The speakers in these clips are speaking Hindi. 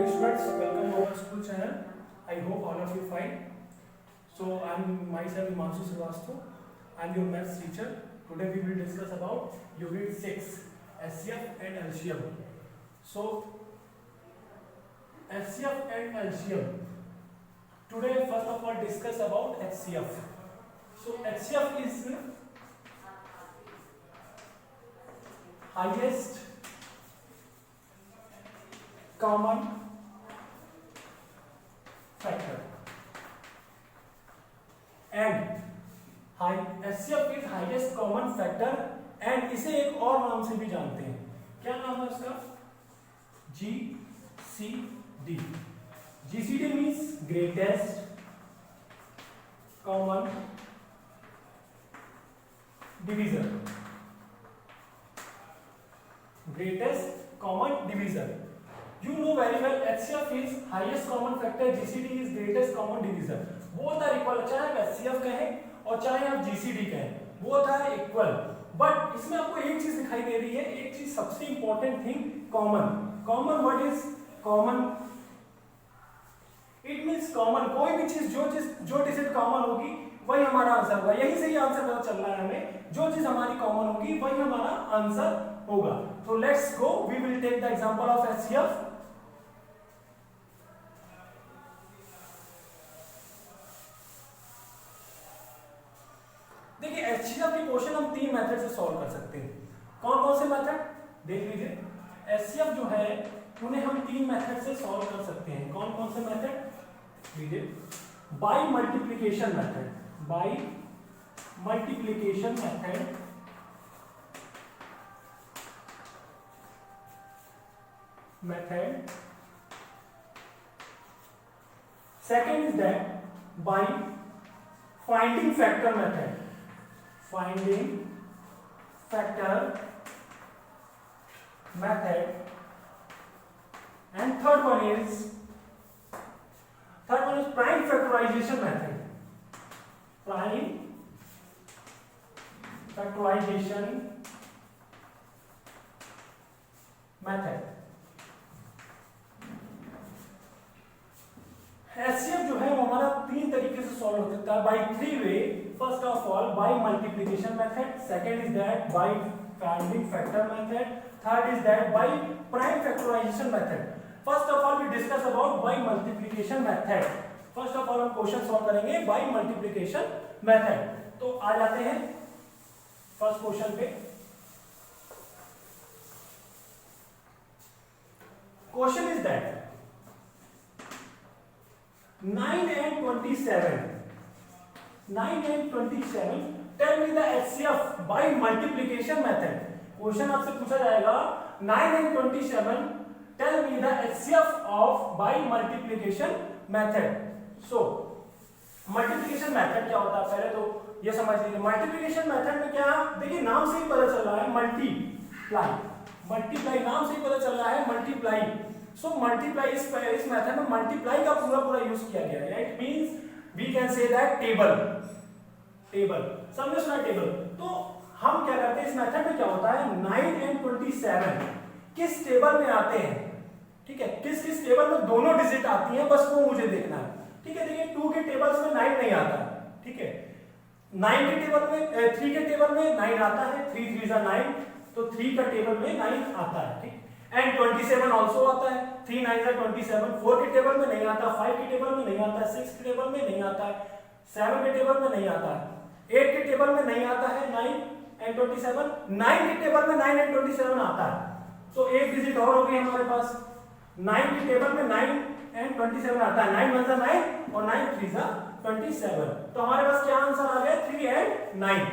dear students, welcome to our school channel. I hope all of you fine. So I am myself Himanshu Srivastava. I am your maths teacher. Today we will discuss about unit 6 HCF and LCM. So HCF and LCM. Today first of all discuss about HCF. So HCF is highest common factor and HCF is highest common factor and इसे एक और नाम से भी जानते हैं. क्या नाम है उसका? GCD. GCD means greatest common divisor. Greatest common divisor. You know very well HCF is highest common factor, GCD is greatest common divisor. Both are equal. चाहे आप HCF कहें और चाहे आप GCD कहें, both are equal. But इसमें आपको एक चीज दिखाई दे रही है, एक चीज सबसे important thing, common. Common what is common? It means common. कोई भी चीज जो डिजिट कॉमन होगी वही हमारा आंसर होगा. यही से ही आंसर पता चल रहा है हमें. जो चीज हमारी कॉमन होगी वही हमारा आंसर होगा. तो let's go. We will take the example of HCF. देखिए HCF की क्वेश्चन हम तीन मेथड से सॉल्व कर सकते हैं. कौन कौन से मेथड देख लीजिए. HCF जो है उन्हें हम तीन मेथड से सॉल्व कर सकते हैं. कौन कौन से मेथड लीजिए. By multiplication method. By multiplication method. Second is that by finding factor method. Finding factor method. And third one is prime factorization method. Prime factorization method. HCF जो है वो हमारा तीन तरीके से सॉल्व हो सकता है. By three way. First of all by multiplication method. Second is that by finding factor method. Third is that by prime factorisation method. First of all we discuss about by multiplication method. First of all हम क्वेश्चन सॉल्व करेंगे बाय मल्टीप्लिकेशन मेथड. तो आ जाते हैं फर्स्ट क्वेश्चन पे. Question is that 9 and 27. 9 and 27. Tell me the HCF by multiplication method. Question आपसे पूछा जाएगा 9 and 27. Tell me the HCF of by multiplication method. So multiplication method क्या होता है पहले तो ये समझ लीजिए. मल्टीप्लिकेशन मेथड में क्या देखिए नाम से ही पता चल रहा है मल्टीप्लाई. मल्टीप्लाई नाम से ही पता चल रहा है मल्टीप्लाई. सो मल्टीप्लाई इस मेथड में मल्टीप्लाई का पूरा यूज किया गया है. It means we can say that table समझ सुना टेबल. तो हम क्या करते हैं इस मेथड में क्या होता है 9 and 27 किस टेबल में आते हैं. ठीक है किस टेबल में दोनों डिजिट आती हैं बस वो मुझे देखना है. ठीक है देखिए 2 के टेबल्स में 9 नहीं आता. ठीक है 9 के टेबल में 3 के टेबल में 9 आता है. 3 3 is 9 तो 3 का टेबल में 9 आता है. ठीक एंड 27 ऑल्सो आता है. 3 9 is 27. 4 के टेबल में नहीं आता. 5 के टेबल में नहीं आता. 6 के टेबल में नहीं आता है. 7 के टेबल में नहीं आता है. 8 के टेबल में नहीं आता है 9 and 27. 9 के टेबल में 9 and 27 आता है. तो एक डिजिट और हो गई हमारे पास. 9 के टेबल में 9 and 27 आता है. 9 1 9 और 9 3 27. तो हमारे पास क्या आंसर आ गया 3 and 9.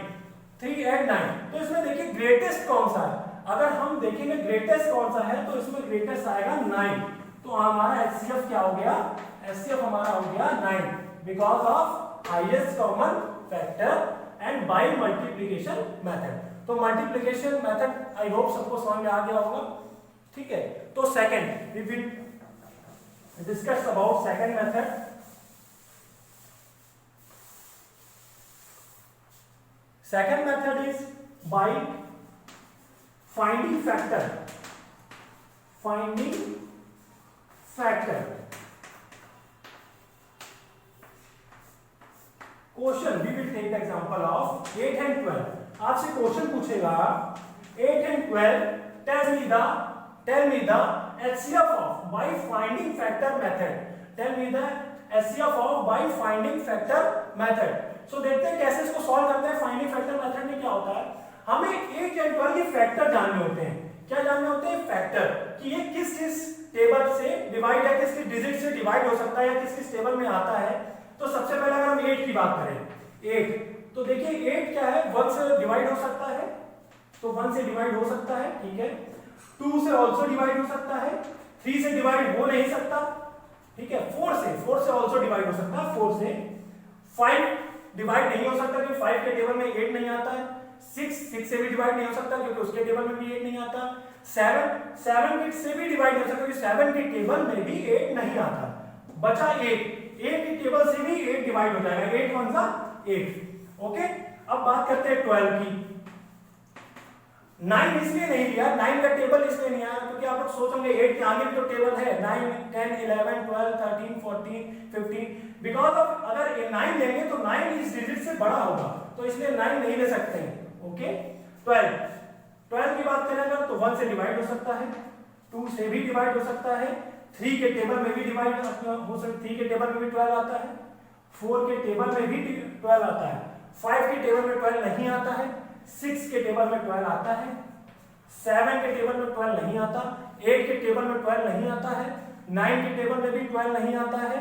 3 and 9. तो इसमें देखिए ग्रेटेस्ट कौन सा है. अगर हम देखेंगे ग्रेटेस्ट कौन सा है तो इसमें ग्रेटेस्ट आएगा 9. तो हमारा HCF क्या हो गया. HCF हमारा हो गया 9 because of highest common factor and by multiplication method. तो मल्टीप्लिकेशन मेथड आई होप सबको समझ में आ गया होगा. ठीक है तो second we will discuss about second method. Second method is by finding factor factor. Question we will take the example of 8 and 12। आपसे क्वेश्चन पूछेगा 8 and 12 tell me the HCF of by finding factor method। Tell me the HCF of by finding factor method। सो देखते हैं कैसे इसको सॉल्व करते हैं। फाइंडिंग फैक्टर मेथड में क्या होता है, हमें 8 एंड 12 के फैक्टर जानने होते हैं। क्या जानने होते हैं? फैक्टर, कि ये किस किस टेबल से डिवाइड है, किस किस डिजिट से डिवाइड हो सकता है या किस किस टेबल में आता है। तो सबसे पहले अगर हम 8 की बात करें, 8 तो देखिए 8 क्या है, 1 से डिवाइड हो सकता है, तो 1 से डिवाइड हो सकता है, ठीक है। 2 से ऑल्सो डिवाइड हो सकता है, 3 से डिवाइड हो नहीं सकता, ठीक है। 4 से ऑल्सो डिवाइड हो सकता है, 4 से। 5 डिवाइड नहीं हो सकता क्योंकि 5 के टेबल में 8 नहीं आता है। 6 से भी डिवाइड नहीं हो सकता क्योंकि उसके टेबल में भी 8 नहीं आता। 7 से भी डिवाइड नहीं हो सकता क्योंकि 7 के टेबल में भी 8 नहीं आता। बचा 8 के टेबल से भी 8 डिवाइड हो जाएगा, 8 1 सा 8। ओके, अब बात करते हैं 12 की। 9 इसलिए नहीं लिया, 9 का टेबल इसलिए नहीं आया क्योंकि आप लोग सोचोगे 8 के आगे भी तो टेबल है, 9 10 11 12 13 14 15। बिकॉज ऑफ अगर ये 9 लेंगे तो 9 इस डिजिट से बड़ा होगा, तो इसलिए 9 नहीं ले सकते हैं। ओके, 12 की बात करें अगर तो 1 से डिवाइड हो सकता है, 2 से भी डिवाइड हो सकता है, 3 के टेबल में भी डिवाइड हो सकता है, 3 के टेबल में भी 12 आता है, 4 के टेबल में भी 12 आता है, 5 के टेबल में 12 नहीं आता है, 6 के टेबल में 12 आता है, 7 के टेबल में 12 नहीं आता, 8 के टेबल में 12 नहीं आता है, 9 के टेबल में भी 12 नहीं आता है,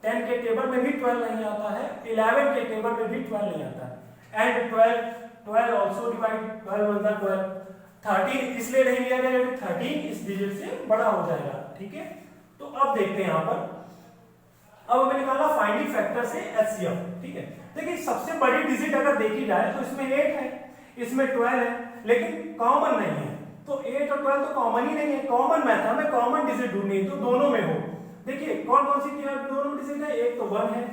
10 के टेबल में भी 12 नहीं आता है, 11 के टेबल में भी 12 नहीं आता है। And 12 also divide, 12 1 12। 13 इसलिए नहीं लिया गया क्योंकि 13 इस डिजिट से बड़ा हो जाएगा, ठीक है। तो अब देखते हैं यहां पर, अब हमें निकालना फाइंडिंग फैक्टर से HCF, ठीक है। देखिए सबसे बड़ी डिजिट अगर देखी जाए तो इसमें 8 है, इसमें 12 है, लेकिन कॉमन नहीं है। तो 8 और 12 तो कॉमन ही नहीं है। कॉमन मैथ हमें कॉमन डिजिट ढूंढनी है तो दोनों में हो। देखिए कौन कौन सी दोनों में डिजिट है, एक तो 1 है,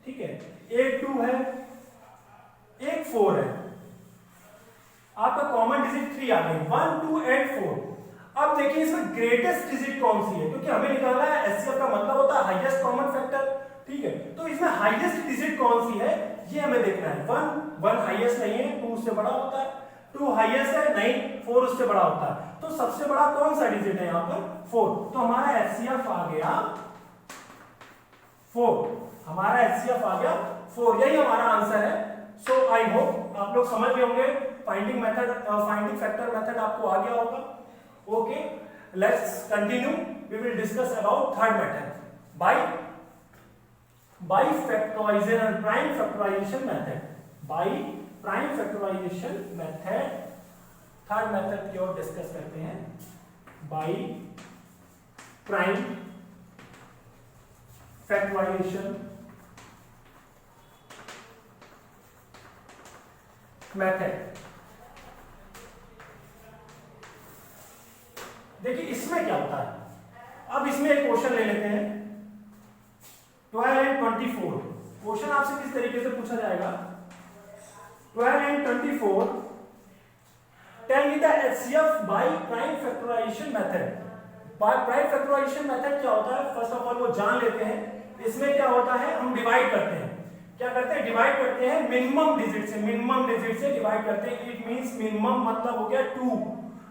ठीक है, एक 2 है, एक 4 है। आपका कॉमन डिजिट 3 आ गई, 1 2 एंड 4। अब देखिए इसमें ग्रेटेस्ट डिजिट कौन सी है, क्योंकि हमें निकालना है HCF का मतलब होता है हाईएस्ट कॉमन फैक्टर, ठीक है। तो इसमें हाईएस्ट डिजिट कौन सी है ये हमें देखना है। 1 हाईएस्ट नहीं है, 2 उससे बड़ा होता है, 2 हाईएस्ट है नहीं, 4 उससे बड़ा होता है। तो सबसे बड़ा कौन सा डिजिट है यहाँ पर, 4। तो हमारा HCF आ गया 4, हमारा HCF आ गया 4, यही हमारा आंसर है। सो आई होप आप लोग समझ गए होंगे finding method, finding factor method आपको आ गया होगा। Okay, let's continue, we will discuss about third method by factorisation and prime factorisation method. By prime factorisation method, third method की ओर डिस्कस करते हैं। By prime factorisation method. देखिए इसमें क्या होता है, अब इसमें एक क्वेश्चन ले लेते हैं 12 एंड 24। क्वेश्चन आपसे किस तरीके से पूछा जाएगा, 12 and 24 tell me the HCF by prime factorisation method. By prime factorisation method क्या होता है, फर्स्ट ऑफ ऑल वो जान लेते हैं। इसमें क्या होता है, हम डिवाइड करते हैं, क्या करते हैं, डिवाइड करते हैं मिनिमम डिजिट से, मिनिमम डिजिट से डिवाइड करते हैं। इट मींस मिनिमम मतलब हो गया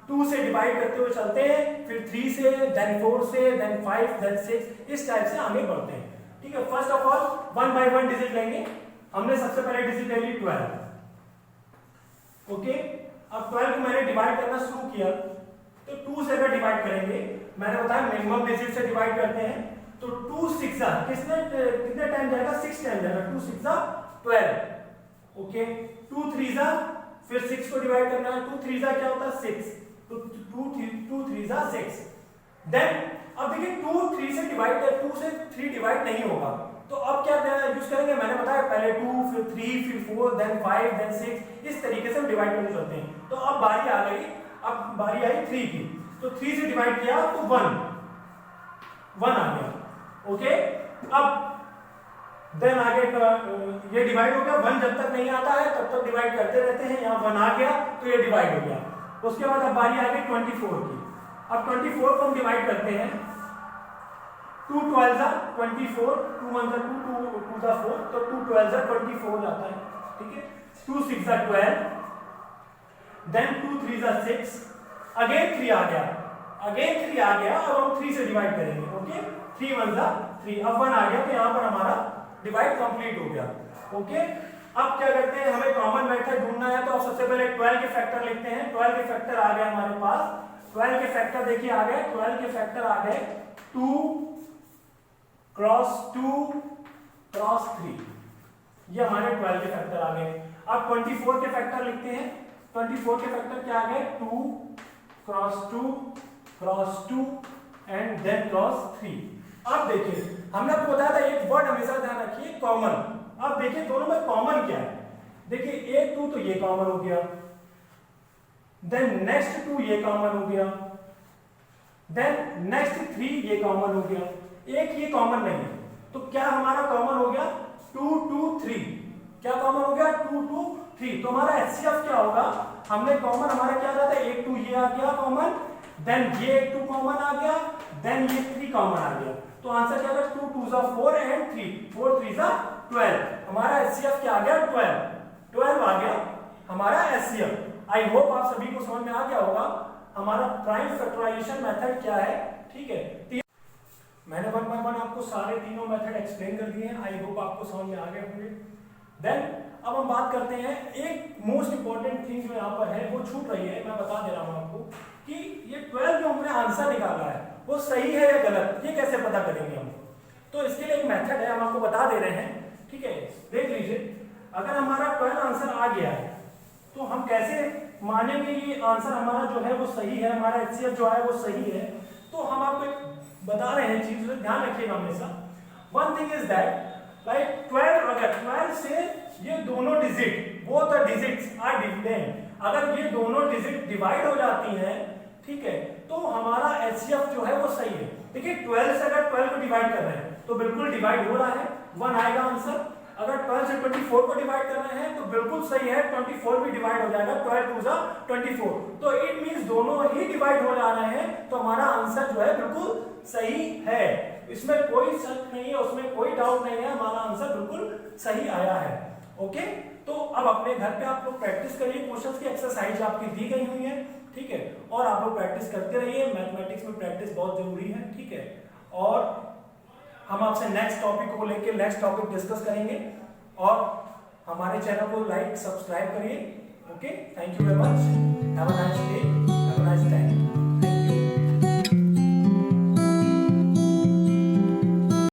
2 से डिवाइड करते हुए चलते हैं, फिर 3 से, देन 4 से, देन 5, देन 6, इस टाइप से आगे बढ़ते हैं, ठीक है। First of all 1 by 1 digit लेंगे। हमने सबसे पहले डिजिट ले ली 12, ओके। अब 12 को मैंने डिवाइड करना शुरू किया, तो 2 से अगर डिवाइड करेंगे, मैंने बताया मिनिमम डिजिट से डिवाइड करते हैं, तो 2 6 कितने टाइम जाएगा, 6 टाइम जाएगा, 2 6 12, ओके। 2 3 फिर 6 को डिवाइड करना है, 2 3 क्या होता है 6, तो 2 3 6। देन अब देखिए 2 3 से डिवाइड, 2 से 3 डिवाइड नहीं होगा, तो अब क्या यूज करेंगे, मैंने बताया पहले 2 फिर 3 फिर 4 देन 5 देन 6, इस तरीके से हम डिवाइड करने चलते हैं। तो अब बारी आ गई, अब बारी आई 3 की, तो 3 से डिवाइड किया तो 1 आ गया, ओके। अब देन आगे ये डिवाइड हो गया, 1 जब तक नहीं आता है तब तक डिवाइड करते रहते हैं, यहाँ 1 आ गया तो ये डिवाइड हो गया। उसके बाद अब बारी आ गई 24 की। अब 24 को हम डिवाइड करते हैं, 2 12 जा 24, 2 1 जा 2, 2 जा 4, तो 2 12 जा 24 हो जाता है, ठीक है। 2 6 जा 12, देन 2 3 जा 6, अगेन 3 आ गया, अब हम 3 से डिवाइड करेंगे, ओके। 3 1 जा 3, अब 1 आ गया, तो यहाँ पर हमारा डिवाइड कंप्लीट हो गया, ओके। अब क्या करते हैं, हमें कॉमन मेथड ढूंढना है, तो अब सबसे पहले 12 के फैक्टर लिखते हैं। 12 के फैक्टर आ गए हमारे पास, 12 के फैक्टर देखिए आ गए, 12 के फैक्टर आ गए 2 क्रॉस 2 क्रॉस 3, ये हमारे 12 के फैक्टर आ गए। अब 24 के फैक्टर लिखते हैं। 24 के फैक्टर क्या आ गए, 2 cross 2 cross 2 and then cross 3। अब देखिए हमने आपको बताया था एक वर्ड हमेशा ध्यान रखिए, कॉमन। अब देखिए दोनों में कॉमन क्या है, देखिए एक 2 तो ये कॉमन हो गया, देन नेक्स्ट 2 ये कॉमन हो गया, देन नेक्स्ट 3 ये कॉमन हो गया, एक ये कॉमन नहीं है, तो क्या हमारा कॉमन हो गया 2 2 3, क्या कॉमन हो गया 2 2 3। तो हमारा एचसीएफ क्या होगा, हमने कॉमन हमारा क्या था, एक 2 ये आ गया कॉमन, देन ये 2 कॉमन आ गया, देन ये 3 कॉमन आ गया, तो आंसर क्या होगा 2 2 जा 4 एंड 3 4 3 जा 12। हमारा एचसीएफ क्या आ गया 12 आ गया हमारा एचसीएफ। आई होप आप सभी को समझ में आ गया होगा हमारा प्राइम फैक्टराइजेशन मेथड क्या है, ठीक है। मैंने 1 बाय 1 आपको सारे तीनों मेथड एक्सप्लेन कर दिए हैं, आई होप आपको समझ में आ गए होंगे। देन अब हम बात करते हैं, एक मोस्ट इंपॉर्टेंट थिंग जो यहाँ पर है वो छूट रही है, मैं बता दे रहा हूँ आपको कि ये 12 जो हमने आंसर निकाला है वो सही है या गलत, ये कैसे पता करेंगे हम। तो इसके लिए एक मेथड है, हम आपको बता दे रहे हैं, ठीक है। देख लीजिए, अगर हमारा 12 आंसर आ गया है तो हम कैसे मानेंगे ये आंसर हमारा जो है वो सही है, हमारा एचसीएफ जो है वो सही है। तो हम आपको एक बता रहे हैं चीज, ध्यान रखिएगा हमेशा। One thing is that like 12, अगर 12 से ये दोनों डिजिट, both the digits are different, अगर ये दोनों डिजिट डिवाइड हो जाती हैं, ठीक है, तो हमारा एचसीएफ जो है वो सही है। देखिए 12 से अगर 12 को डिवाइड कर रहे हैं तो बिल्कुल डिवाइड हो रहा है, 1 आएगा आंसर। अगर 12 से 24 को डिवाइड कर रहे हैं तो बिल्कुल सही है, 24 भी डिवाइड हो जाएगा, 12 2 जा 24, तो इट मींस दोनों ही डिवाइड हो जा रहे हैं, तो हमारा आंसर जो है बिल्कुल सही है, इसमें कोई शक नहीं है, उसमें कोई डाउट नहीं है, हमारा आंसर बिल्कुल सही आया है, ओके। तो अब अपने घर पे आप लोग प्रैक्टिस करिए, क्वेश्चंस की एक्सरसाइज आपकी दी गई हुई है, ठीक है, और आप लोग प्रैक्टिस करते रहिए, मैथमेटिक्स में प्रैक्टिस बहुत जरूरी है, ठीक है। और हम आपसे नेक्स्ट टॉपिक को लेकर नेक्स्ट टॉपिक डिस्कस करेंगे, और हमारे चैनल को लाइक सब्सक्राइब करिए, okay. Thank you very much, have a nice